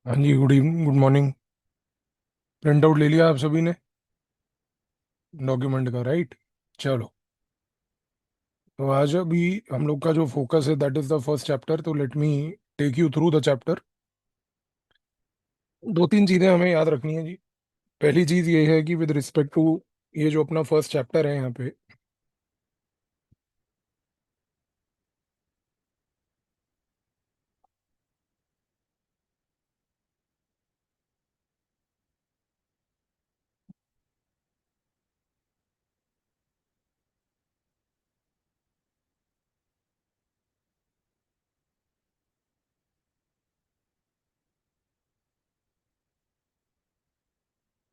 हाँ जी, good evening, good morning. Print out ले लिया आप सभी ने डॉक्यूमेंट का, राइट? चलो, तो आज अभी हम लोग का जो फोकस है that is the first chapter. तो let me take you through the chapter. दो तीन चीजें हमें याद रखनी है जी। पहली चीज ये है कि विद रिस्पेक्ट टू ये जो अपना फर्स्ट चैप्टर है यहाँ पे,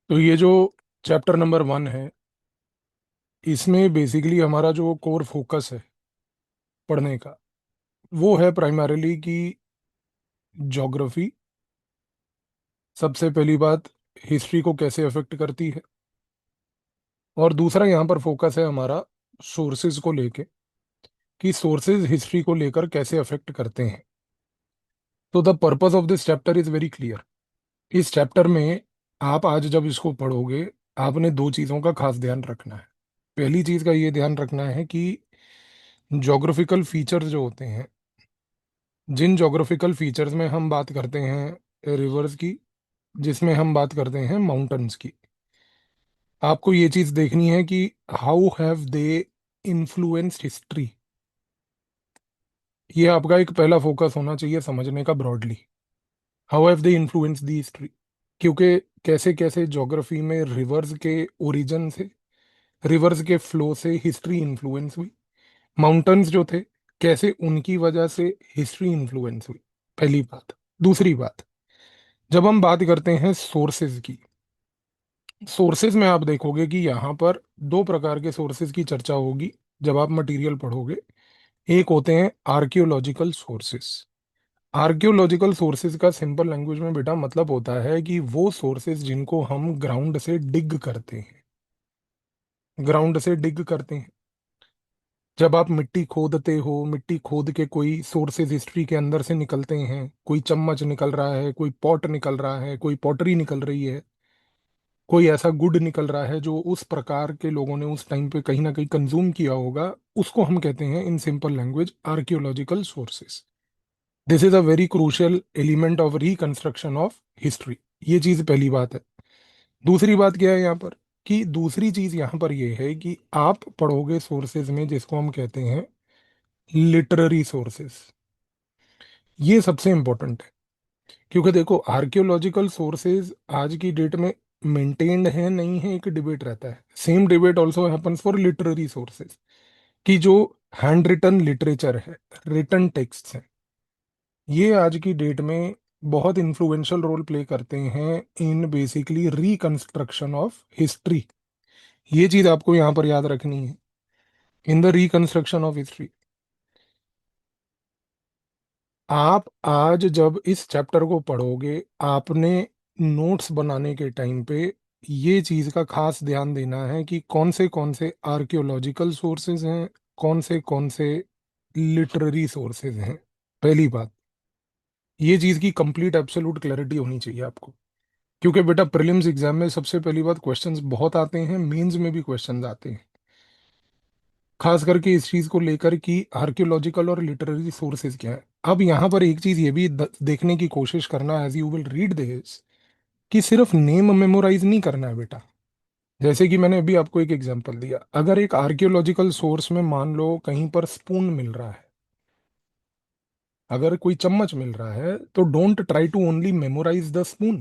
तो ये जो चैप्टर नंबर 1 है, इसमें बेसिकली हमारा जो कोर फोकस है पढ़ने का, वो है प्राइमरीली कि ज्योग्राफी, सबसे पहली बात, हिस्ट्री को कैसे अफेक्ट करती है। और दूसरा यहाँ पर फोकस है हमारा सोर्सेज को लेके, कि सोर्सेज हिस्ट्री को लेकर कैसे अफेक्ट करते हैं। तो the purpose of this chapter is very clear. इस चैप्टर में आप आज जब इसको पढ़ोगे, आपने दो चीज़ों का खास ध्यान रखना है। पहली चीज़ का ये ध्यान रखना है कि जोग्राफिकल फीचर्स जो होते हैं, जिन जोग्राफिकल फीचर्स में हम बात करते हैं रिवर्स की, जिसमें हम बात करते हैं माउंटेन्स की, आपको ये चीज़ देखनी है कि how have they influenced history. ये आपका एक पहला फोकस होना चाहिए समझने का broadly. How have they influence the history, क्योंकि कैसे कैसे ज्योग्राफी में रिवर्स के ओरिजिन से, रिवर्स के फ्लो से हिस्ट्री इन्फ्लुएंस हुई। माउंटेन्स जो थे, कैसे उनकी वजह से हिस्ट्री इन्फ्लुएंस हुई, पहली बात। दूसरी बात, जब हम बात करते हैं सोर्सेज की, सोर्सेज में आप देखोगे कि यहाँ पर दो प्रकार के सोर्सेज की चर्चा होगी जब आप मटेरियल पढ़ोगे। एक होते हैं आर्कियोलॉजिकल सोर्सेज। आर्कियोलॉजिकल सोर्सेज का सिंपल लैंग्वेज में बेटा मतलब होता है कि वो सोर्सेज जिनको हम ग्राउंड से डिग करते हैं, ग्राउंड से डिग करते हैं। जब आप मिट्टी खोदते हो, मिट्टी खोद के कोई सोर्सेज हिस्ट्री के अंदर से निकलते हैं, कोई चम्मच निकल रहा है, कोई पॉट निकल रहा है, कोई पॉटरी निकल रही है, कोई ऐसा गुड निकल रहा है जो उस प्रकार के लोगों ने उस टाइम पे कहीं ना कहीं कंज्यूम किया होगा, उसको हम कहते हैं in simple language archaeological sources. This is a very crucial element of reconstruction of history. ये चीज पहली बात है। दूसरी बात क्या है यहाँ पर, कि दूसरी चीज यहाँ पर ये है कि आप पढ़ोगे सोर्सेज में जिसको हम कहते हैं लिटरेरी सोर्सेज। ये सबसे इंपॉर्टेंट है, क्योंकि देखो आर्कियोलॉजिकल सोर्सेज आज की डेट में मेंटेन्ड है नहीं है, एक डिबेट रहता है। Same debate also happens for literary sources, कि जो हैंड रिटन लिटरेचर है, रिटन टेक्स्ट है, ये आज की डेट में बहुत इन्फ्लुएंशियल रोल प्ले करते हैं in basically reconstruction of history. ये चीज आपको यहाँ पर याद रखनी है। In the reconstruction of history, आप आज जब इस चैप्टर को पढ़ोगे, आपने नोट्स बनाने के टाइम पे ये चीज का खास ध्यान देना है कि कौन से आर्कियोलॉजिकल सोर्सेज हैं, कौन से लिटरेरी सोर्सेज हैं। पहली बात, ये चीज की कंप्लीट एब्सोल्यूट क्लैरिटी होनी चाहिए आपको। क्योंकि बेटा प्रीलिम्स एग्जाम में सबसे पहली बात क्वेश्चंस बहुत आते हैं, मेंस में भी क्वेश्चंस आते हैं, खास करके इस चीज को लेकर कि आर्कियोलॉजिकल और लिटरेरी सोर्सेज क्या है। अब यहाँ पर एक चीज ये भी देखने की कोशिश करना as you will read this, कि सिर्फ नेम मेमोराइज नहीं करना है बेटा। जैसे कि मैंने अभी आपको एक एग्जांपल दिया, अगर एक आर्कियोलॉजिकल सोर्स में मान लो कहीं पर स्पून मिल रहा है, अगर कोई चम्मच मिल रहा है, तो don't try to only memorise the spoon.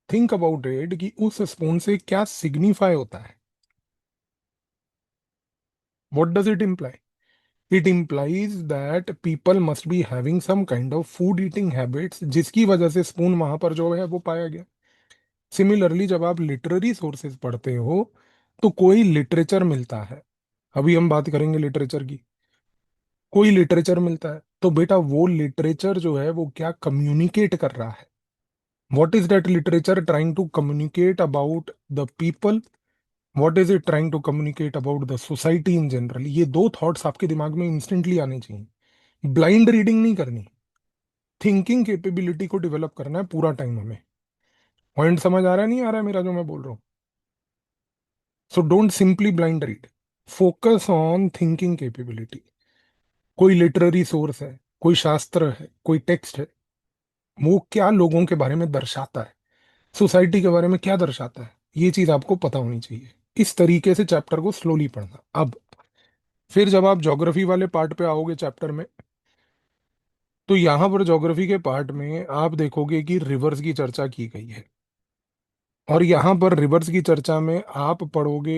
Think about it कि उस स्पून से क्या सिग्निफाई होता है। What does it imply? It implies that people must be having some kind of food eating habits, जिसकी वजह से स्पून वहां पर जो है वो पाया गया। सिमिलरली जब आप लिटरेरी सोर्सेज पढ़ते हो, तो कोई लिटरेचर मिलता है, अभी हम बात करेंगे लिटरेचर की, कोई लिटरेचर मिलता है, तो बेटा वो लिटरेचर जो है वो क्या कम्युनिकेट कर रहा है। What is that literature trying to communicate about the people, what is it trying to communicate about the society in general. ये दो थॉट्स आपके दिमाग में इंस्टेंटली आने चाहिए, ब्लाइंड रीडिंग नहीं करनी। थिंकिंग कैपेबिलिटी को डेवलप करना है पूरा टाइम हमें। पॉइंट समझ आ रहा है, नहीं आ रहा है मेरा जो मैं बोल रहा हूँ? So don't simply blind read, focus on thinking capability. कोई लिटरेरी सोर्स है, कोई शास्त्र है, कोई टेक्स्ट है, वो क्या लोगों के बारे में दर्शाता है, सोसाइटी के बारे में क्या दर्शाता है, ये चीज आपको पता होनी चाहिए। इस तरीके से चैप्टर को स्लोली पढ़ना। अब फिर जब आप ज्योग्राफी वाले पार्ट पे आओगे चैप्टर में, तो यहां पर ज्योग्राफी के पार्ट में आप देखोगे कि रिवर्स की चर्चा की गई है। और यहां पर रिवर्स की चर्चा में आप पढ़ोगे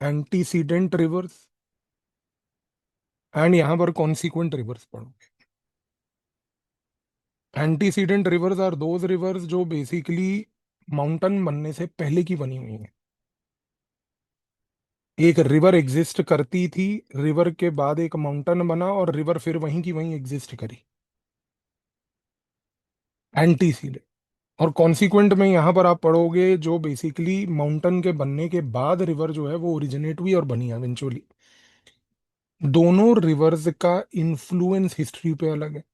एंटीसीडेंट रिवर्स, एंड यहां पर कॉन्सिक्वेंट रिवर्स पढ़ोगे। Antecedent rivers are those rivers जो बेसिकली माउंटेन बनने से पहले की बनी हुई है। एक रिवर एग्जिस्ट करती थी, रिवर के बाद एक माउंटेन बना और रिवर फिर वहीं की वहीं एग्जिस्ट करी, एंटीसीडेंट। और कॉन्सिक्वेंट में यहां पर आप पढ़ोगे जो बेसिकली माउंटेन के बनने के बाद रिवर जो है वो ओरिजिनेट हुई और बनी इवेंचुअली। दोनों रिवर्स का इन्फ्लुएंस हिस्ट्री पे अलग है।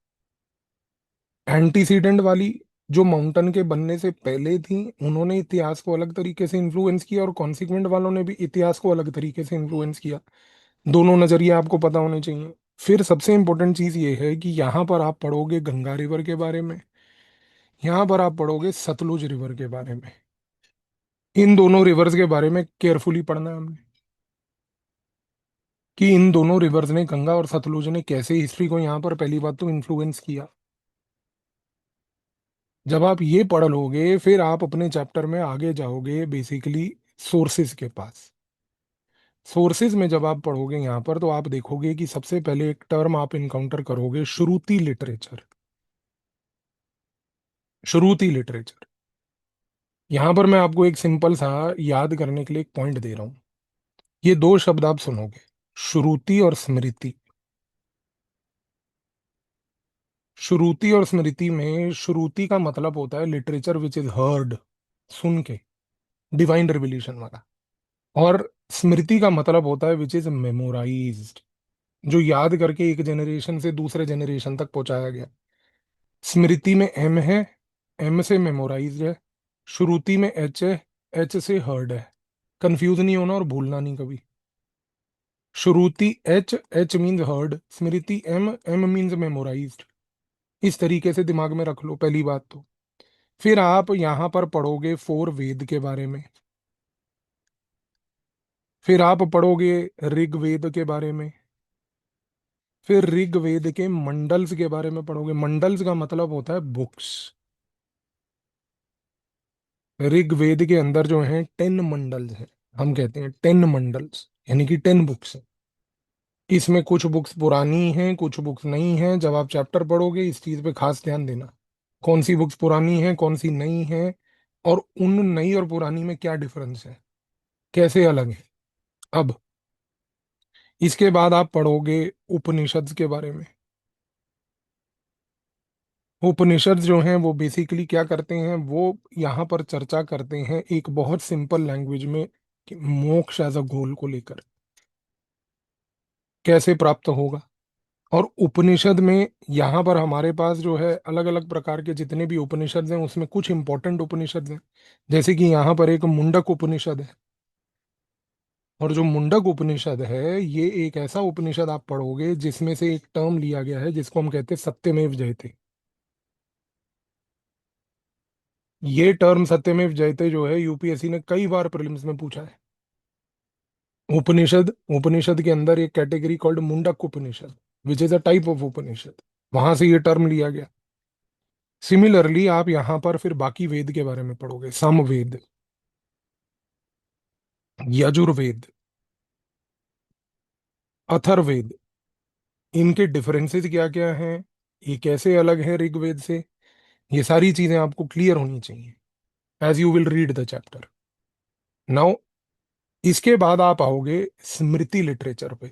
एंटीसीडेंट वाली जो माउंटेन के बनने से पहले थी, उन्होंने इतिहास को अलग तरीके से इन्फ्लुएंस किया, और कॉन्सिक्वेंट वालों ने भी इतिहास को अलग तरीके से इन्फ्लुएंस किया। दोनों नजरिए आपको पता होने चाहिए। फिर सबसे इंपॉर्टेंट चीज ये है कि यहाँ पर आप पढ़ोगे गंगा रिवर के बारे में, यहाँ पर आप पढ़ोगे सतलुज रिवर के बारे में। इन दोनों रिवर्स के बारे में केयरफुली पढ़ना है हमने, कि इन दोनों रिवर्स ने, गंगा और सतलुज ने, कैसे हिस्ट्री को यहाँ पर पहली बात तो इन्फ्लुएंस किया। जब आप ये पढ़ लोगे फिर आप अपने चैप्टर में आगे जाओगे बेसिकली सोर्सेज के पास। सोर्सेज में जब आप पढ़ोगे यहाँ पर, तो आप देखोगे कि सबसे पहले एक टर्म आप इनकाउंटर करोगे, श्रुति लिटरेचर। श्रुति लिटरेचर, यहाँ पर मैं आपको एक सिंपल सा याद करने के लिए एक पॉइंट दे रहा हूँ। ये दो शब्द आप सुनोगे, श्रुति और स्मृति। श्रुति और स्मृति में श्रुति का मतलब होता है लिटरेचर विच इज हर्ड, सुन के, डिवाइन रिविलेशन वाला। और स्मृति का मतलब होता है विच इज मेमोराइज्ड, जो याद करके एक जनरेशन से दूसरे जनरेशन तक पहुंचाया गया। स्मृति में एम है, एम से मेमोराइज्ड है। श्रुति में एच है, एच से हर्ड है। कंफ्यूज नहीं होना और भूलना नहीं कभी। श्रुति एच, एच मीन्स हर्ड, स्मृति एम, एम मीन्स मेमोराइज्ड। इस तरीके से दिमाग में रख लो पहली बात तो। फिर आप यहाँ पर पढ़ोगे फोर वेद के बारे में। फिर आप पढ़ोगे ऋग्वेद के बारे में। फिर ऋग्वेद के मंडल्स के बारे में पढ़ोगे। मंडल्स का मतलब होता है बुक्स। ऋग्वेद के अंदर जो है 10 मंडल्स हैं, हम कहते हैं 10 मंडल्स, यानी कि 10 बुक्स। इसमें कुछ बुक्स पुरानी हैं, कुछ बुक्स नई हैं। जब आप चैप्टर पढ़ोगे इस चीज पे खास ध्यान देना, कौन सी बुक्स पुरानी हैं, कौन सी नई हैं, और उन नई और पुरानी में क्या डिफरेंस है, कैसे अलग है। अब इसके बाद आप पढ़ोगे उपनिषद के बारे में। उपनिषद जो हैं वो बेसिकली क्या करते हैं, वो यहाँ पर चर्चा करते हैं एक बहुत सिंपल लैंग्वेज में, कि मोक्ष एज अ गोल को लेकर कैसे प्राप्त होगा। और उपनिषद में यहाँ पर हमारे पास जो है अलग अलग प्रकार के जितने भी उपनिषद हैं, उसमें कुछ इंपॉर्टेंट उपनिषद हैं। जैसे कि यहाँ पर एक मुंडक उपनिषद है। और जो मुंडक उपनिषद है, ये एक ऐसा उपनिषद आप पढ़ोगे जिसमें से एक टर्म लिया गया है जिसको हम कहते हैं सत्यमेव जयते। ये टर्म सत्यमेव जयते जो है यूपीएससी ने कई बार प्रीलिम्स में पूछा है। उपनिषद, उपनिषद के अंदर एक category called Mundaka Upanishad, which is a type of Upanishad, वहां से ये टर्म लिया गया। सिमिलरली आप यहाँ पर फिर बाकी वेद के बारे में पढ़ोगे, सामवेद, यजुर्वेद, अथर्ववेद। इनके डिफरेंसेस क्या क्या हैं, ये कैसे अलग है ऋग्वेद से, ये सारी चीजें आपको क्लियर होनी चाहिए as you will read the chapter. Now इसके बाद आप आओगे स्मृति लिटरेचर पे,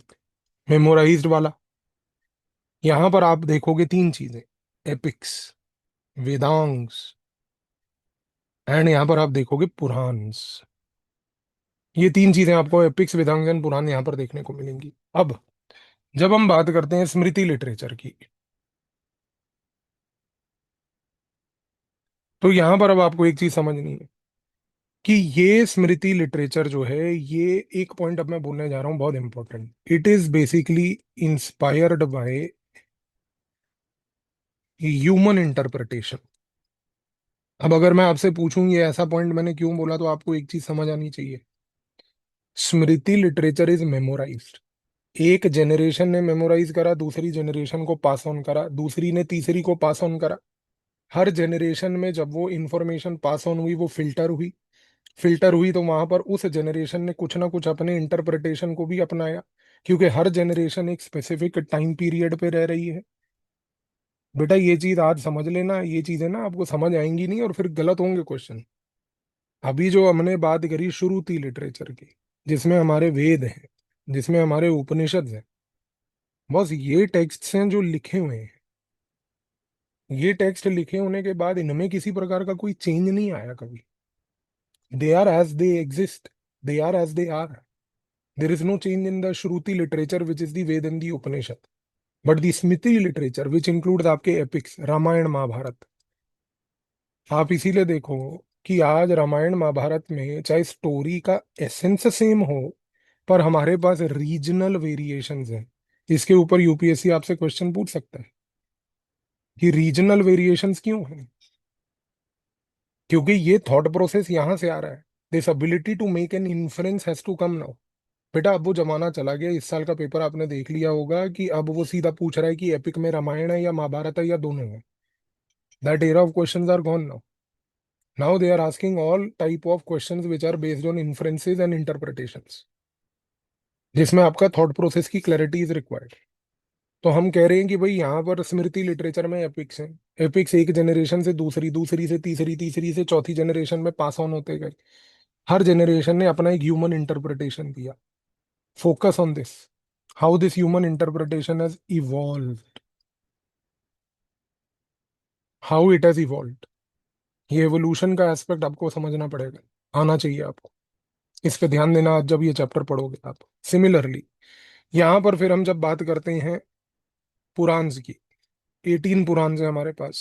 मेमोराइज्ड वाला। यहां पर आप देखोगे तीन चीजें, एपिक्स, वेदांग्स, एंड यहां पर आप देखोगे पुराण्स। ये तीन चीजें आपको एपिक्स, वेदांग एंड पुराण यहां पर देखने को मिलेंगी। अब जब हम बात करते हैं स्मृति लिटरेचर की, तो यहां पर अब आपको एक चीज समझनी है कि ये स्मृति लिटरेचर जो है, ये एक पॉइंट अब मैं बोलने जा रहा हूँ बहुत important, it is basically inspired by human interpretation. अब अगर मैं आपसे पूछूं ये ऐसा पॉइंट मैंने क्यों बोला, तो आपको एक चीज समझ आनी चाहिए। स्मृति लिटरेचर इज मेमोराइज्ड। एक जनरेशन ने मेमोराइज करा, दूसरी जनरेशन को पास ऑन करा, दूसरी ने तीसरी को पास ऑन करा। हर जनरेशन में जब वो इंफॉर्मेशन पास ऑन हुई, वो फिल्टर हुई तो वहां पर उस जनरेशन ने कुछ ना कुछ अपने इंटरप्रिटेशन को भी अपनाया, क्योंकि हर जनरेशन एक स्पेसिफिक टाइम पीरियड पे रह रही है। बेटा ये चीज आज समझ लेना, ये चीजें ना आपको समझ आएंगी नहीं और फिर गलत होंगे क्वेश्चन। अभी जो हमने बात करी श्रुति लिटरेचर की, जिसमें हमारे वेद हैं, जिसमें हमारे उपनिषद हैं, बस ये टेक्स्ट हैं जो लिखे हुए हैं। ये टेक्स्ट लिखे होने के बाद इनमें किसी प्रकार का कोई चेंज नहीं आया कभी। They are as they exist, they are as they are. There is no change in the Shruti literature which is the Veda and the Upanishad. But the Smriti literature which include आपके एपिक्स, रामायण महाभारत, आप इसीलिए देखो कि आज रामायण महाभारत में चाहे स्टोरी का एसेंस सेम हो, पर हमारे पास रीजनल वेरिएशंस हैं। इसके ऊपर यूपीएससी आपसे क्वेश्चन पूछ सकता है कि रीजनल वेरिएशंस क्यों हैं। क्योंकि ये थॉट प्रोसेस यहां से आ रहा है। This ability to make an inference has to come now. बेटा अब वो जमाना चला गया, इस साल का पेपर आपने देख लिया होगा कि अब वो सीधा पूछ रहा है कि एपिक में रामायण है या महाभारत है या दोनों है। That era of questions are gone now. Now they are asking all type of questions which are based on inferences and interpretations, जिसमें आपका थॉट प्रोसेस की क्लैरिटी इज रिक्वायर्ड। तो हम कह रहे हैं कि भाई यहाँ पर स्मृति लिटरेचर में एपिक्स हैं। एपिक्स एक जनरेशन से दूसरी, दूसरी से तीसरी, तीसरी से चौथी जनरेशन में पास ऑन होते गए। हर जनरेशन ने अपना एक ह्यूमन इंटरप्रिटेशन दिया। Focus on this, how this human interpretation has evolve, how it has evolve. ये एवोल्यूशन का एस्पेक्ट आपको समझना पड़ेगा, आना चाहिए आपको। इस पे ध्यान देना आज जब ये चैप्टर पढ़ोगे आप। सिमिलरली यहाँ पर फिर हम जब बात करते हैं पुराण की, 18 पुराण है हमारे पास।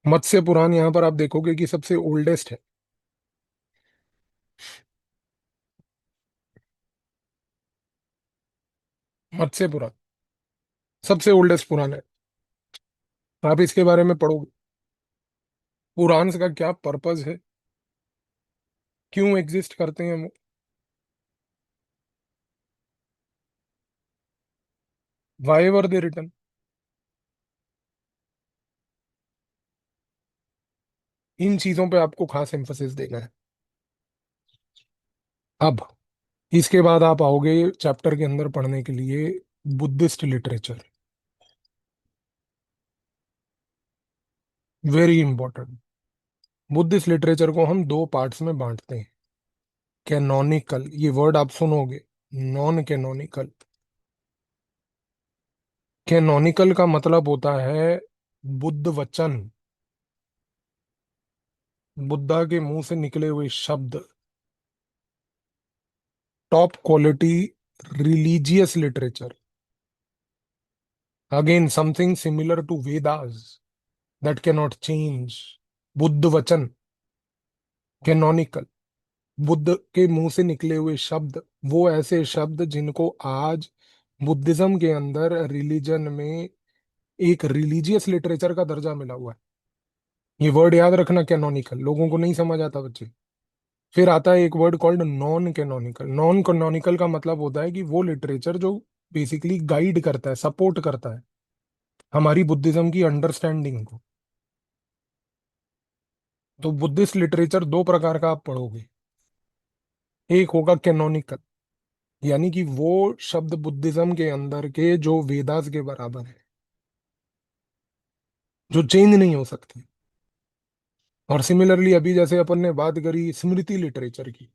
मत्स्य पुराण यहाँ पर आप देखोगे कि सबसे ओल्डेस्ट है। मत्स्य पुराण सबसे ओल्डेस्ट पुराण है। आप इसके बारे में पढ़ोगे, पुराण का क्या पर्पस है, क्यों एग्जिस्ट करते हैं वो। Why ever they return. इन चीजों पे आपको खास एम्फोसिस देना है। अब इसके बाद आप आओगे चैप्टर के अंदर पढ़ने के लिए Buddhist literature. Very important. Buddhist literature को हम दो पार्ट्स में बांटते हैं। कैनोनिकल, ये वर्ड आप सुनोगे, नॉन कैनोनिकल। कैनोनिकल का मतलब होता है बुद्ध वचन, बुद्धा के मुंह से निकले हुए शब्द, top quality religious literature. Again something similar to Vedas that can not change. Buddha वचन, कैनोनिकल, बुद्ध के मुंह से निकले हुए शब्द, वो ऐसे शब्द जिनको आज बुद्धिज्म के अंदर रिलीजन में एक रिलीजियस लिटरेचर का दर्जा मिला हुआ है। ये वर्ड याद रखना, कैनोनिकल लोगों को नहीं समझ आता बच्चे। फिर आता है एक word called non canonical. Non canonical का मतलब होता है कि वो लिटरेचर जो बेसिकली गाइड करता है, सपोर्ट करता है हमारी बुद्धिज्म की अंडरस्टैंडिंग को। तो बुद्धिस्ट लिटरेचर दो प्रकार का आप पढ़ोगे। एक होगा कैनोनिकल, यानी कि वो शब्द बुद्धिज्म के अंदर के जो वेदास के बराबर है, जो चेंज नहीं हो सकते। और सिमिलरली अभी जैसे अपन ने बात करी स्मृति लिटरेचर की,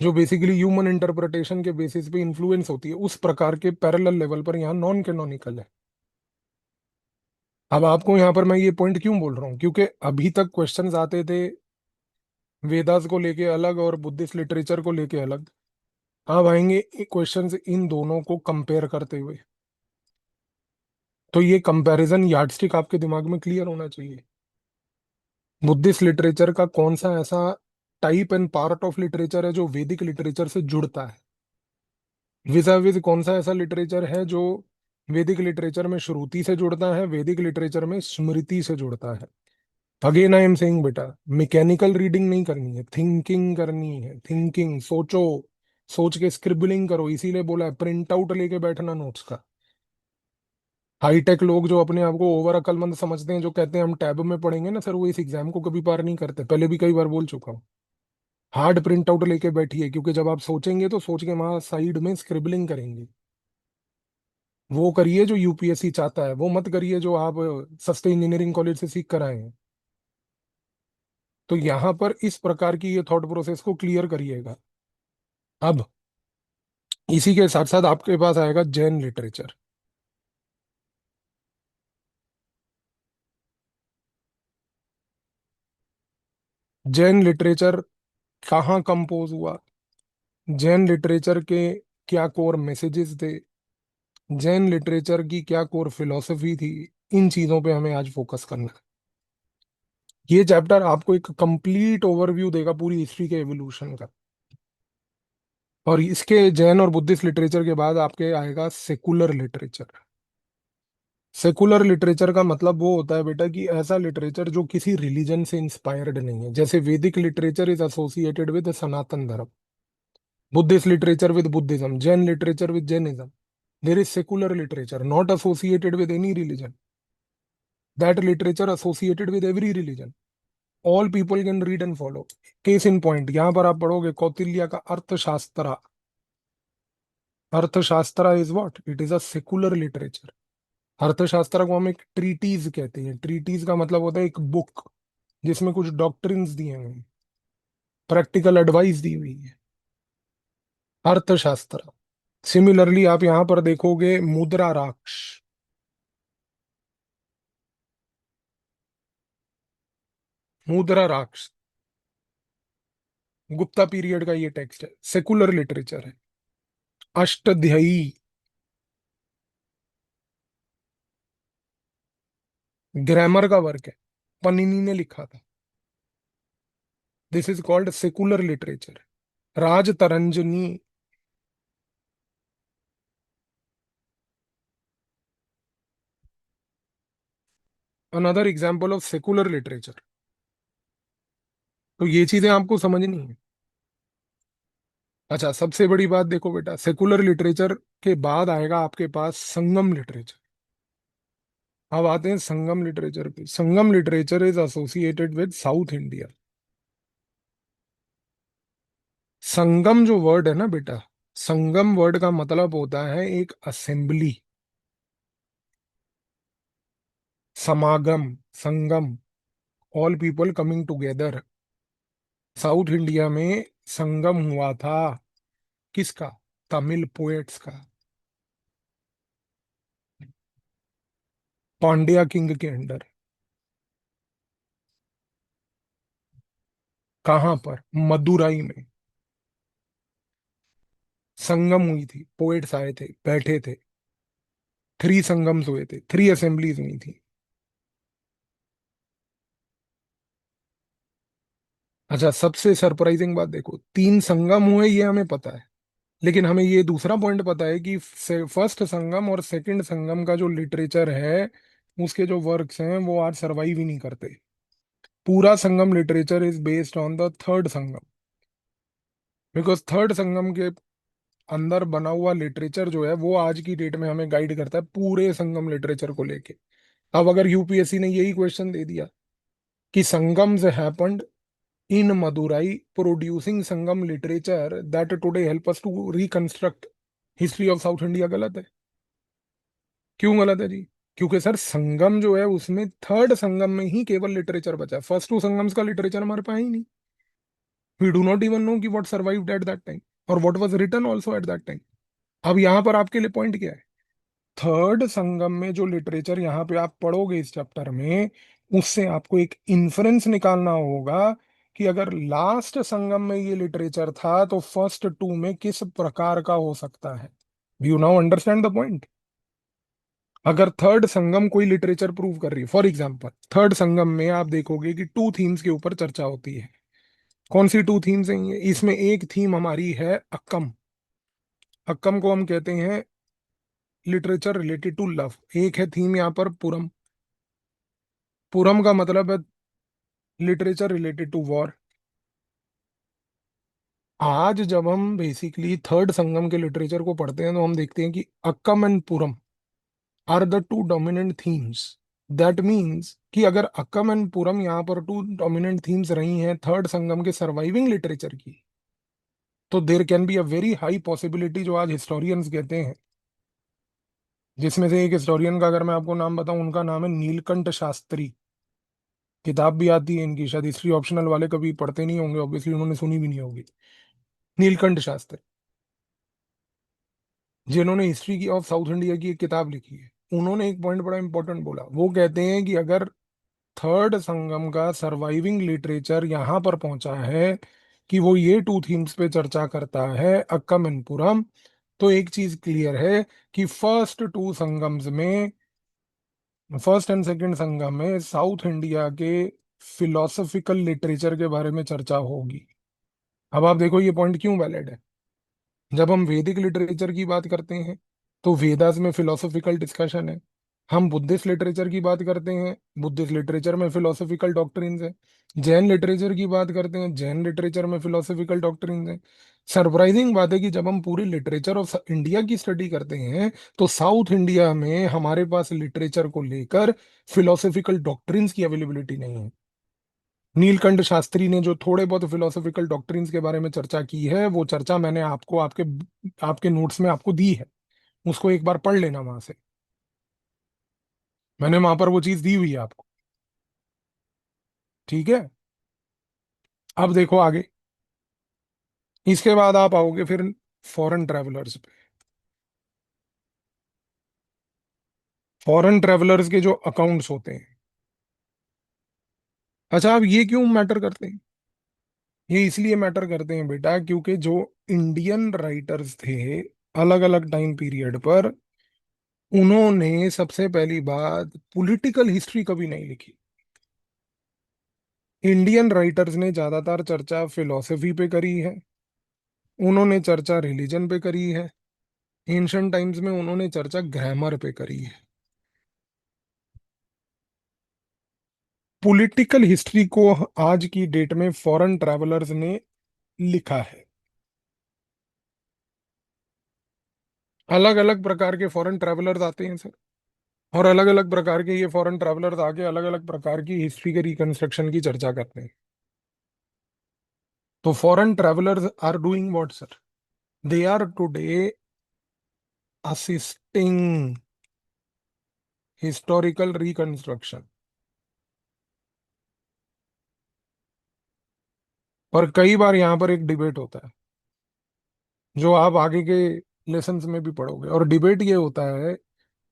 जो बेसिकली ह्यूमन इंटरप्रिटेशन के बेसिस पे इन्फ्लुएंस होती है, उस प्रकार के पैरेलल लेवल पर यहाँ नॉन कैनोनिकल है। अब आपको यहाँ पर मैं ये पॉइंट क्यों बोल रहा हूँ, क्योंकि अभी तक क्वेश्चंस आते थे वेदास को लेके अलग और बुद्धिस्ट लिटरेचर को लेके अलग। अब आएंगे क्वेश्चंस इन दोनों को कंपेयर करते हुए। तो ये कंपैरिजन यार्डस्टिक आपके दिमाग में क्लियर होना चाहिए। बुद्धिस्ट लिटरेचर का कौन सा ऐसा type and part of literature है जो वैदिक लिटरेचर से जुड़ता है, विजा विज कौन सा ऐसा लिटरेचर है जो वैदिक लिटरेचर में श्रुति से जुड़ता है, वैदिक लिटरेचर में स्मृति से जुड़ता है। अगेन आई एम सेइंग बेटा, मैकेनिकल रीडिंग नहीं करनी है, थिंकिंग करनी है, थिंकिंग, सोचो, सोच के स्क्रिबलिंग करो, इसीलिए बोला है प्रिंट आउट लेके बैठना नोट्स का। हाईटेक लोग जो अपने आप को ओवर अकलमंद समझते हैं, जो कहते हैं हम टैब में पढ़ेंगे ना सर, वो इस एग्जाम को कभी पार नहीं करते, पहले भी कई बार बोल चुका हूँ। हार्ड प्रिंट आउट लेके बैठिए, क्योंकि जब आप सोचेंगे तो सोच के वहां साइड में स्क्रिबलिंग करेंगे। वो करिए जो यूपीएससी चाहता है, वो मत करिए जो आप सस्ते इंजीनियरिंग कॉलेज से सीख कर आए हैं। तो यहाँ पर इस प्रकार की ये थॉट प्रोसेस को क्लियर करिएगा। अब इसी के साथ साथ आपके पास आएगा जैन लिटरेचर। जैन लिटरेचर कहाँ कंपोज हुआ, जैन लिटरेचर के क्या कोर मैसेजेस थे, जैन लिटरेचर की क्या कोर फिलॉसफी थी, इन चीजों पे हमें आज फोकस करना है। ये चैप्टर आपको एक कंप्लीट ओवरव्यू देगा पूरी हिस्ट्री के एवोल्यूशन का। और इसके जैन और बुद्धिस्ट लिटरेचर के बाद आपके आएगा सेकुलर लिटरेचर। सेकुलर लिटरेचर का मतलब वो होता है बेटा कि ऐसा लिटरेचर जो किसी रिलीजन से इंस्पायर्ड नहीं है। जैसे वैदिक लिटरेचर इज एसोसिएटेड विद सनातन धर्म, Buddhist literature with Buddhism, Jain literature with Jainism. There is secular literature not associated with any religion, that literature associated with every religion, all people can read and follow. Case in point, यहाँ पर आप पढ़ोगे कौटिल्य का अर्थशास्त्र। अर्थशास्त्र is what, it is a secular literature. अर्थशास्त्र को हम एक ट्रीटीज कहते हैं। ट्रीटीज का मतलब होता है एक बुक जिसमें कुछ डॉक्ट्रिन्स दिए हुए हैं, प्रैक्टिकल एडवाइस दी हुई है, अर्थशास्त्र। सिमिलरली आप यहां पर देखोगे मुद्रा राक्ष। मुद्रा राक्ष गुप्ता पीरियड का ये टेक्स्ट है, सेकुलर लिटरेचर है। अष्टध्यायी ग्रामर का वर्क है, पनिनी ने लिखा था। This is called secular literature. Rajatarangini, another example of secular literature. तो ये चीजें आपको समझनी है। अच्छा, सबसे बड़ी बात देखो बेटा, सेकुलर लिटरेचर के बाद आएगा आपके पास संगम लिटरेचर। अब आते हैं संगम लिटरेचर पे। Sangam literature is associated with south India. Sangam जो वर्ड है ना बेटा, संगम वर्ड का मतलब होता है एक असेंबली, समागम, Sangam, all people coming together. South India में संगम हुआ था, किसका, तमिल पोएट्स का, पांड्या किंग के अंडर। कहां पर, मदुराई में संगम हुई थी, पोएट्स आए थे, बैठे थे, थ्री संगम्स हुए थे, थ्री असेंबलीज हुई थी। अच्छा, सबसे सरप्राइजिंग बात देखो, तीन संगम हुए ये हमें पता है, लेकिन हमें ये दूसरा पॉइंट पता है कि फर्स्ट संगम और सेकंड संगम का जो लिटरेचर है, उसके जो वर्क्स हैं वो आज सरवाइव ही नहीं करते। पूरा Sangam literature is based on the third Sangam, because third Sangam के अंदर बना हुआ लिटरेचर जो है वो आज की डेट में हमें गाइड करता है पूरे संगम लिटरेचर को लेके। अब अगर यूपीएससी ने यही क्वेश्चन दे दिया कि Sangams happened in Madurai producing Sangam literature that today help us to reconstruct history of South India, गलत है। क्यों गलत है जी? क्योंकि सर संगम जो है उसमें थर्ड संगम में ही केवल लिटरेचर बचा है, फर्स्ट टू संगम्स का लिटरेचर हमारे पास ही नहीं। We do not even know कि what survived at that time और what was written also at that time. अब यहाँ पर आपके लिए पॉइंट क्या है, थर्ड संगम में जो लिटरेचर यहाँ पे आप पढ़ोगे इस चैप्टर में, उससे आपको एक इन्फरेंस निकालना होगा कि अगर लास्ट संगम में ये लिटरेचर था तो फर्स्ट टू में किस प्रकार का हो सकता है। Do you now understand the point? अगर थर्ड संगम कोई लिटरेचर प्रूव कर रही है, फॉर एग्जाम्पल थर्ड संगम में आप देखोगे कि टू थीम्स के ऊपर चर्चा होती है। कौन सी टू थीम्स हैं ये? इसमें एक थीम हमारी है अक्कम। अक्कम को हम कहते हैं लिटरेचर रिलेटेड टू लव। एक है थीम यहाँ पर पुरम। पुरम का मतलब है लिटरेचर रिलेटेड टू वॉर। आज जब हम बेसिकली थर्ड संगम के लिटरेचर को पढ़ते हैं तो हम देखते हैं कि Akam and Puram are the two dominant themes. That means कि अगर अक्कम एंड पुरम यहाँ पर टू डोमिनेंट थीम्स रही हैं थर्ड संगम के सर्वाइविंग लिटरेचर की, तो there can be a very high possibility, जो आज हिस्टोरियंस कहते हैं, जिसमें से एक हिस्टोरियन का अगर मैं आपको नाम बताऊं, उनका नाम है नीलकंठ शास्त्री। किताब भी आती है इनकी, शायद हिस्ट्री ऑप्शनल वाले कभी पढ़ते नहीं होंगे, ऑब्वियसली उन्होंने सुनी भी नहीं होगी। नीलकंठ शास्त्री, जिन्होंने हिस्ट्री की ऑफ साउथ इंडिया की एक किताब लिखी है, उन्होंने एक पॉइंट बड़ा इंपॉर्टेंट बोला। वो कहते हैं कि अगर थर्ड संगम का सर्वाइविंग लिटरेचर यहाँ पर पहुंचा है कि वो ये टू थीम्स पे चर्चा करता है, अक्कम एंड पुरम, तो एक चीज क्लियर है कि फर्स्ट टू संगम्स में, फर्स्ट एंड सेकंड संगम में साउथ इंडिया के फिलोसफिकल लिटरेचर के बारे में चर्चा होगी। अब आप देखो ये पॉइंट क्यों वैलिड है। जब हम वैदिक लिटरेचर की बात करते हैं तो वेदास में फिलोसॉफिकल डिस्कशन है। हम बुद्धिस्ट लिटरेचर की बात करते हैं, बुद्धिस्ट लिटरेचर में फिलोसॉफिकल डॉक्ट्रिन्स है। जैन लिटरेचर की बात करते हैं, जैन लिटरेचर में फिलोसॉफिकल डॉक्ट्रिन्स है। सरप्राइजिंग बात है कि जब हम पूरी लिटरेचर ऑफ इंडिया की स्टडी करते हैं तो साउथ इंडिया में हमारे पास लिटरेचर को लेकर फिलोसॉफिकल डॉक्ट्रिन्स की अवेलेबिलिटी नहीं है। नीलकंठ शास्त्री ने जो थोड़े बहुत फिलोसॉफिकल डॉक्ट्रिन्स के बारे में चर्चा की है, वो चर्चा मैंने आपको आपके आपके नोट्स में आपको दी है। उसको एक बार पढ़ लेना वहां से, मैंने वहां पर वो चीज दी हुई है आपको। ठीक है। अब देखो आगे, इसके बाद आप आओगे फिर फॉरेन ट्रेवलर्स पे। फॉरेन ट्रेवलर्स के जो अकाउंट्स होते हैं, अच्छा अब ये क्यों मैटर करते हैं? ये इसलिए मैटर करते हैं बेटा, क्योंकि जो इंडियन राइटर्स थे अलग अलग टाइम पीरियड पर, उन्होंने सबसे पहली बात पॉलिटिकल हिस्ट्री कभी नहीं लिखी। इंडियन राइटर्स ने ज्यादातर चर्चा फिलोसफी पे करी है, उन्होंने चर्चा रिलीजन पे करी है, एंशंट टाइम्स में उन्होंने चर्चा ग्रामर पे करी है। पॉलिटिकल हिस्ट्री को आज की डेट में फॉरेन ट्रैवलर्स ने लिखा है। अलग अलग प्रकार के फॉरेन ट्रैवलर्स आते हैं सर, और अलग अलग प्रकार के ये फॉरेन ट्रैवलर्स आके अलग अलग प्रकार की हिस्ट्री के रिकंस्ट्रक्शन की चर्चा करते हैं। तो foreign travellers are doing what sir? They are today assisting historical reconstruction. पर कई बार यहाँ पर एक डिबेट होता है, जो आप आगे के लेसन्स में भी पढ़ोगे, और डिबेट ये होता है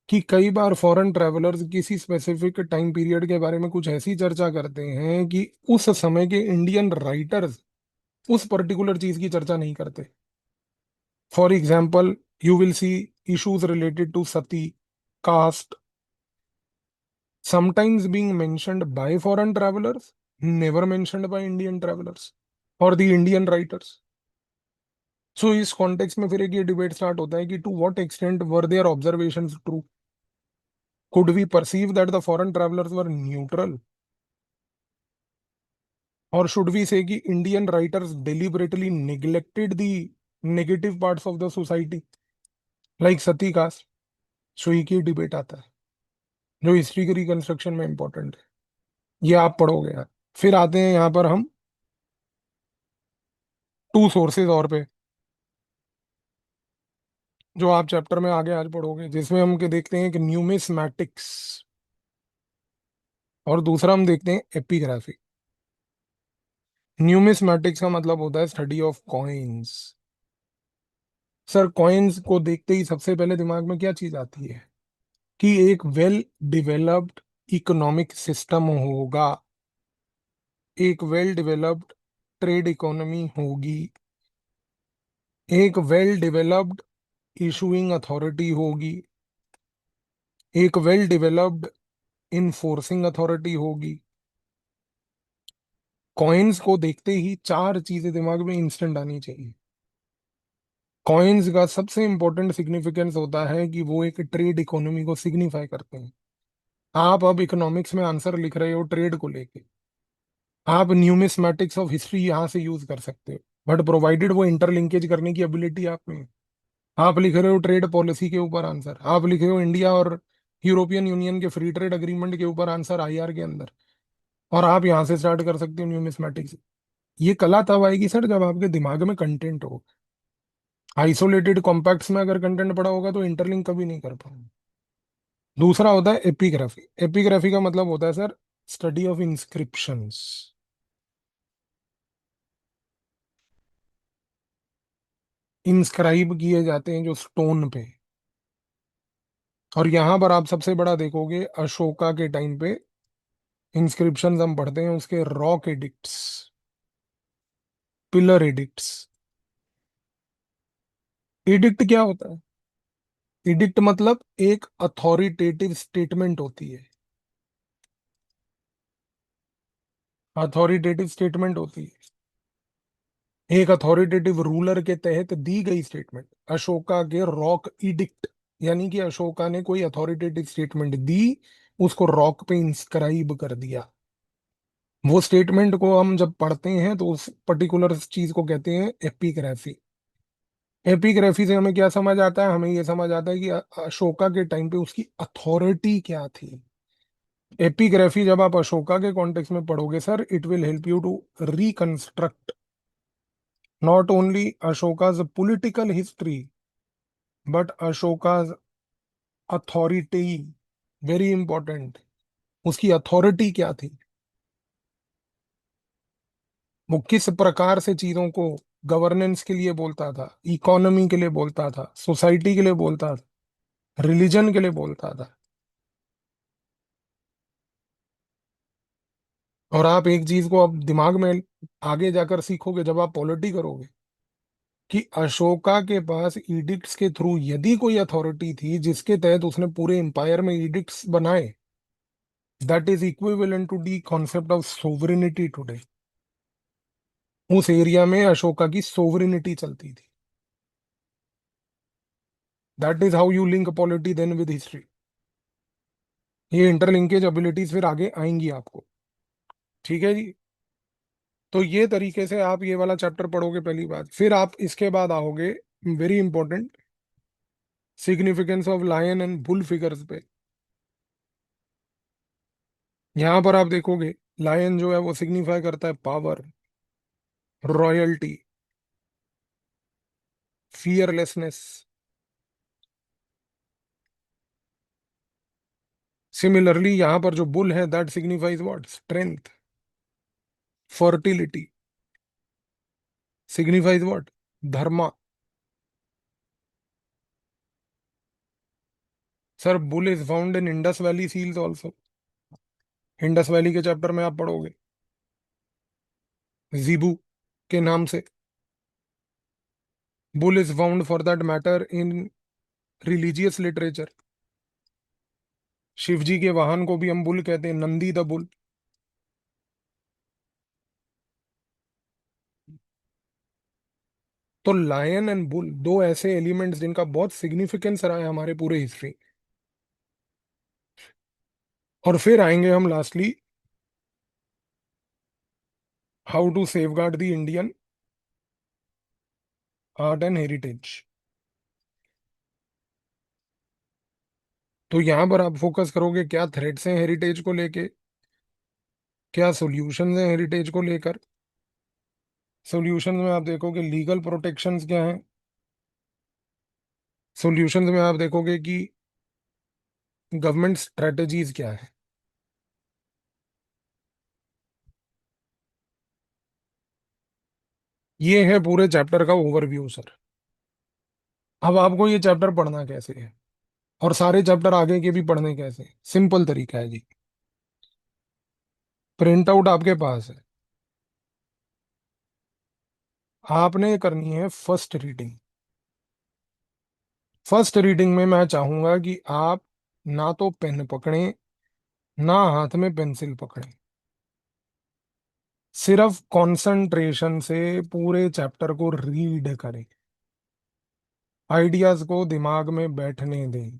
कि कई बार फॉरेन ट्रैवलर्स किसी स्पेसिफिक टाइम पीरियड के बारे में कुछ ऐसी चर्चा करते हैं कि उस समय के इंडियन राइटर्स उस पर्टिकुलर चीज की चर्चा नहीं करते। For example, you will see issues related to sati, caste, sometimes being mentioned by foreign travelers, never mentioned by Indian travelers or the Indian writers. सो इस कॉन्टेक्स्ट में फिर एक ये डिबेट स्टार्ट होता है कि to what extent were their observations true? Could we perceive that the foreign travellers were neutral, और should we say कि Indian writers deliberately neglected the negative parts of the society, like sati caste? So एक ही debate आता है जो history की reconstruction में important है। ये आप पढ़ोगे यार। फिर आते हैं यहाँ पर हम टू सोर्सेज और पे, जो आप चैप्टर में आगे आज पढ़ोगे, जिसमें हम के देखते हैं कि न्यूमिस्मैटिक्स, और दूसरा हम देखते हैं एपिग्राफी। न्यूमिस्मैटिक्स का मतलब होता है study of coins. Sir coins को देखते ही सबसे पहले दिमाग में क्या चीज आती है? कि एक वेल डिवेलप्ड इकोनॉमिक सिस्टम होगा, एक वेल डिवेलप्ड ट्रेड इकोनॉमी होगी, एक वेल डिवेलप्ड इशूइंग अथॉरिटी होगी, एक वेल डेवलप्ड इन्फोर्सिंग अथॉरिटी होगी। कॉइन्स को देखते ही चार चीजें दिमाग में इंस्टेंट आनी चाहिए। कॉइन्स का सबसे इंपॉर्टेंट सिग्निफिकेंस होता है कि वो एक ट्रेड इकोनॉमी को सिग्निफाई करते हैं। आप अब इकोनॉमिक्स में आंसर लिख रहे हो ट्रेड को लेके, आप न्यूमिस्मैटिक्स ऑफ हिस्ट्री यहाँ से यूज कर सकते हो, बट प्रोवाइडेड वो इंटरलिंकेज करने की एबिलिटी आप में है। आप लिख रहे हो ट्रेड पॉलिसी के ऊपर आंसर, आप लिख रहे हो इंडिया और यूरोपियन यूनियन के फ्री ट्रेड अग्रीमेंट के ऊपर आंसर आईआर के अंदर, और आप यहाँ से स्टार्ट कर सकते हो न्यूमिस्मैटिक्स। ये कला तब आएगी सर जब आपके दिमाग में कंटेंट हो। आइसोलेटेड कॉम्पैक्ट्स में अगर कंटेंट पड़ा होगा तो इंटरलिंक कभी नहीं कर पाऊंगा। दूसरा होता है एपिग्राफी। एपिग्राफी का मतलब होता है sir study of inscriptions. Inscribe किए जाते हैं जो स्टोन पे। और यहां पर आप सबसे बड़ा देखोगे अशोका के टाइम पे इंस्क्रिप्शंस हम पढ़ते हैं उसके rock addicts, pillar addicts. Addict क्या होता है? एडिक्ट मतलब एक अथॉरिटेटिव स्टेटमेंट होती है। अथॉरिटेटिव स्टेटमेंट होती है एक अथॉरिटेटिव रूलर के तहत दी गई स्टेटमेंट। अशोका के रॉक इडिक्ट, यानी कि अशोका ने कोई अथॉरिटेटिव स्टेटमेंट दी, उसको रॉक पे इंस्क्राइब कर दिया। वो स्टेटमेंट को हम जब पढ़ते हैं तो उस पर्टिकुलर चीज को कहते हैं एपिग्राफी। एपिग्राफी से हमें क्या समझ आता है? हमें ये समझ आता है कि अशोका के टाइम पे उसकी अथॉरिटी क्या थी। एपिग्राफी जब आप अशोका के कॉन्टेक्स्ट में पढ़ोगे sir, it will help you to reconstruct not only Ashoka's political history but Ashoka's authority. Very important, उसकी अथॉरिटी क्या थी, वो किस प्रकार से चीजों को गवर्नेंस के लिए बोलता था, इकोनॉमी के लिए बोलता था, सोसाइटी के लिए बोलता था, रिलीजन के लिए बोलता था। और आप एक चीज को अब दिमाग में आगे जाकर सीखोगे जब आप पॉलिटी करोगे, कि अशोका के पास इडिक्ट्स के थ्रू यदि कोई अथॉरिटी थी जिसके तहत उसने पूरे एम्पायर में इडिक्ट्स बनाए, that is equivalent to the concept of sovereignty today. उस एरिया में अशोका की सोवरेनिटी चलती थी। That is how you link polity then with history. ये इंटरलिंकेज एबिलिटीज फिर आगे आएंगी आपको। ठीक है जी। तो ये तरीके से आप ये वाला चैप्टर पढ़ोगे पहली बात, फिर आप इसके बाद आओगे very important significance of lion and bull figures पे। यहां पर आप देखोगे लायन जो है वो सिग्निफाई करता है पावर, रॉयल्टी, फियरलेसनेस। सिमिलरली यहां पर जो बुल है that signifies what? Strength, fertility, signifies what? Dharma. Sir bull is found in Indus valley seals also. Indus valley के चैप्टर में आप पढ़ोगे जीबू के नाम से। Bull is found for that matter in religious literature. Shiv ji के वाहन को भी हम बुल कहते हैं, नंदी द बुल। तो लायन एंड बुल दो ऐसे एलिमेंट्स जिनका बहुत सिग्निफिकेंस रहा है हमारे पूरे हिस्ट्री। और फिर आएंगे हम lastly how to safeguard the Indian art and heritage. तो यहां पर आप फोकस करोगे क्या थ्रेट्स हैं हेरिटेज को लेके, क्या सॉल्यूशंस हैं हेरिटेज को लेकर। सॉल्यूशंस में आप देखोगे लीगल प्रोटेक्शंस क्या हैं। सॉल्यूशंस में आप देखोगे कि गवर्नमेंट स्ट्रेटजीज क्या है। ये है पूरे चैप्टर का ओवरव्यू सर। अब आपको ये चैप्टर पढ़ना कैसे है और सारे चैप्टर आगे के भी पढ़ने कैसे हैं? सिंपल तरीका है जी। प्रिंट आउट आपके पास है, आपने करनी है फर्स्ट रीडिंग। फर्स्ट रीडिंग में मैं चाहूंगा कि आप ना तो पेन पकड़े, ना हाथ में पेंसिल पकड़े, सिर्फ कंसंट्रेशन से पूरे चैप्टर को रीड करें, आइडियाज को दिमाग में बैठने दें।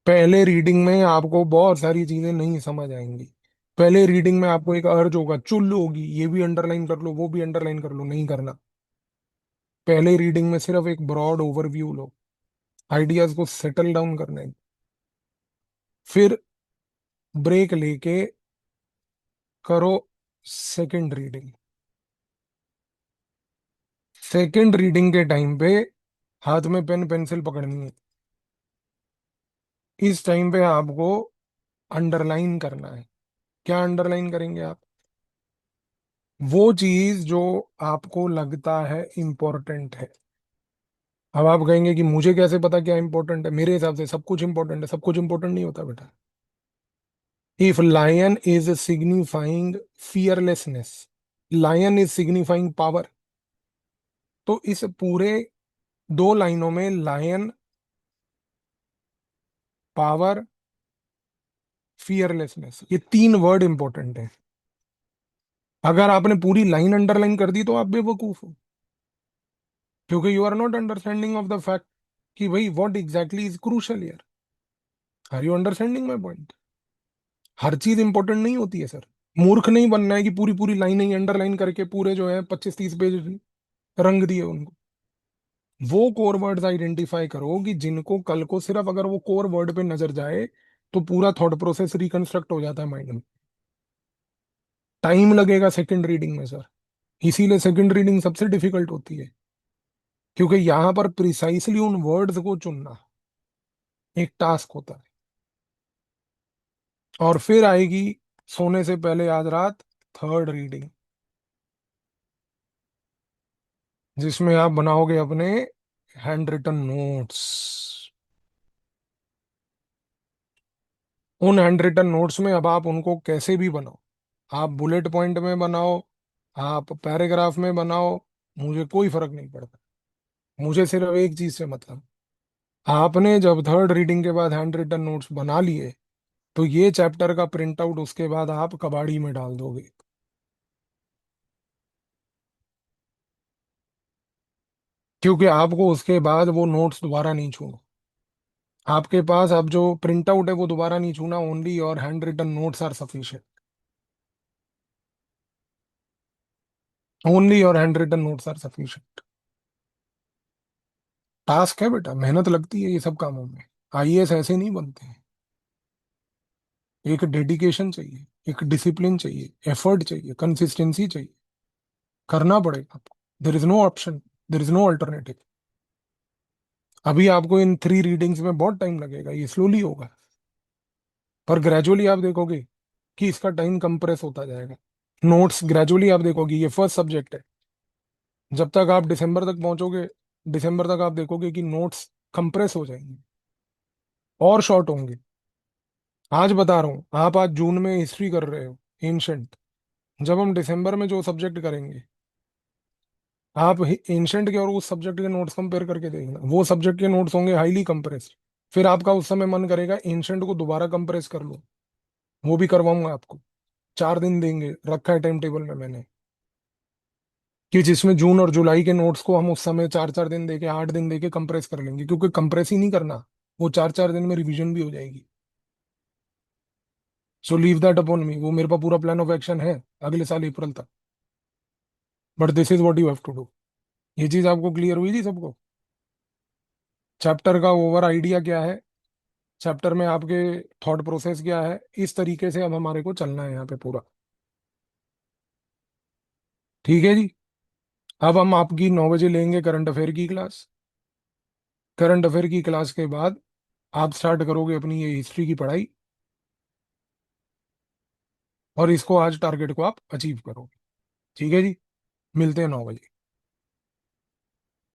पहले रीडिंग में आपको बहुत सारी चीजें नहीं समझ आएंगी। पहले रीडिंग में आपको एक अर्ज होगा, चुल होगी, ये भी अंडरलाइन कर लो, वो भी अंडरलाइन कर लो, नहीं करना। पहले रीडिंग में सिर्फ एक ब्रॉड ओवरव्यू लो, आइडियाज को सेटल डाउन करने दो। फिर ब्रेक लेके करो सेकंड रीडिंग। सेकंड रीडिंग के टाइम पे हाथ में पेन पेंसिल पकड़नी है। इस टाइम पे आपको अंडरलाइन करना है। क्या अंडरलाइन करेंगे आप? वो चीज जो आपको लगता है इंपॉर्टेंट है। अब आप कहेंगे कि मुझे कैसे पता क्या इंपॉर्टेंट है? मेरे हिसाब से सब कुछ इंपॉर्टेंट है। सब कुछ इंपॉर्टेंट नहीं होता बेटा। If lion is signifying fearlessness, lion is signifying power, तो इस पूरे 2 लाइनों में लायन, पावर, फियरलेसनेस, ये 3 वर्ड इंपॉर्टेंट है। अगर आपने पूरी लाइन अंडरलाइन कर दी तो आप बेवकूफ हो, क्योंकि you are not understanding of the fact कि भाई what exactly is crucial here. Are you understanding my point? हर चीज इंपॉर्टेंट नहीं होती है सर। मूर्ख नहीं बनना है कि पूरी पूरी लाइन ही अंडरलाइन करके पूरे जो है 25-30 पेज रंग दिए उनको। वो कोर वर्ड्स आइडेंटिफाई करो कि जिनको कल को सिर्फ अगर वो कोर वर्ड पे नजर जाए तो पूरा थॉट प्रोसेस रिकंस्ट्रक्ट हो जाता है माइंड में। टाइम लगेगा सेकंड रीडिंग में सर। इसीलिए सेकंड रीडिंग सबसे डिफिकल्ट होती है, क्योंकि यहाँ पर प्रिसाइसली उन वर्ड्स को चुनना एक टास्क होता है। और फिर आएगी सोने से पहले आज रात थर्ड रीडिंग, जिसमें आप बनाओगे अपने हैंड रिटन नोट्स। उन हैंड रिटन नोट्स में अब आप उनको कैसे भी बनाओ, आप बुलेट पॉइंट में बनाओ, आप पैराग्राफ में बनाओ, मुझे कोई फर्क नहीं पड़ता। मुझे सिर्फ एक चीज से मतलब, आपने जब थर्ड रीडिंग के बाद हैंड रिटन नोट्स बना लिए तो ये चैप्टर का प्रिंट आउट उसके बाद आप कबाड़ी में डाल दोगे। क्योंकि आपको उसके बाद वो नोट्स दोबारा नहीं छूना। आपके पास अब जो प्रिंट आउट है वो दोबारा नहीं छूना, ओनली और hand written notes are sufficient. Only और hand written notes are sufficient. Task है बेटा, मेहनत लगती है ये सब कामों में। आईएएस ऐसे नहीं बनते हैं। एक डेडिकेशन चाहिए, एक डिसिप्लिन चाहिए, एफर्ट चाहिए, कंसिस्टेंसी चाहिए। करना पड़ेगा आपको। There is no option, there is no alternative. अभी आपको इन 3 रीडिंग्स में बहुत टाइम लगेगा, ये स्लोली होगा, पर ग्रेजुअली आप देखोगे कि इसका टाइम कंप्रेस होता जाएगा। नोट्स ग्रेजुअली आप देखोगे, ये फर्स्ट सब्जेक्ट है। जब तक आप दिसंबर तक पहुंचोगे, दिसंबर तक आप देखोगे कि नोट्स कंप्रेस हो जाएंगे और शॉर्ट होंगे। आज बता रहा हूँ, आप आज जून में हिस्ट्री कर रहे हो, एंशंट। जब हम दिसंबर में जो सब्जेक्ट करेंगे, आप एंशंट के और उस सब्जेक्ट के नोट्स कंपेयर करके देखना, वो सब्जेक्ट के नोट्स होंगे हाईली कंप्रेस्ड। फिर आपका उस समय मन करेगा एंशंट को दोबारा कंप्रेस कर लो, वो भी करवाऊंगा आपको। 4 दिन देंगे, रखा है टाइम टेबल में मैंने, कि जिसमें जून और जुलाई के नोट्स को हम उस समय 4-4 दिन देके, 8 दिन देके कंप्रेस कर लेंगे, क्योंकि कंप्रेस ही नहीं करना, वो 4-4 दिन में रिवीजन भी हो जाएगी। सो लीव दैट अपॉन मी, वो मेरे पास पूरा प्लान ऑफ एक्शन है अगले साल अप्रैल तक। But this is what you have to do. ये चीज आपको क्लियर हुई थी सबको? चैप्टर का ओवर आइडिया क्या है, चैप्टर में आपके थॉट प्रोसेस क्या है, इस तरीके से अब हमारे को चलना है यहाँ पे पूरा। ठीक है जी। अब हम आपकी 9 बजे लेंगे करंट अफेयर की क्लास। करंट अफेयर की क्लास के बाद आप स्टार्ट करोगे अपनी ये हिस्ट्री की पढ़ाई, और इसको आज टारगेट को आप अचीव करोगे। ठीक है जी। मिलते हैं 9 बजे।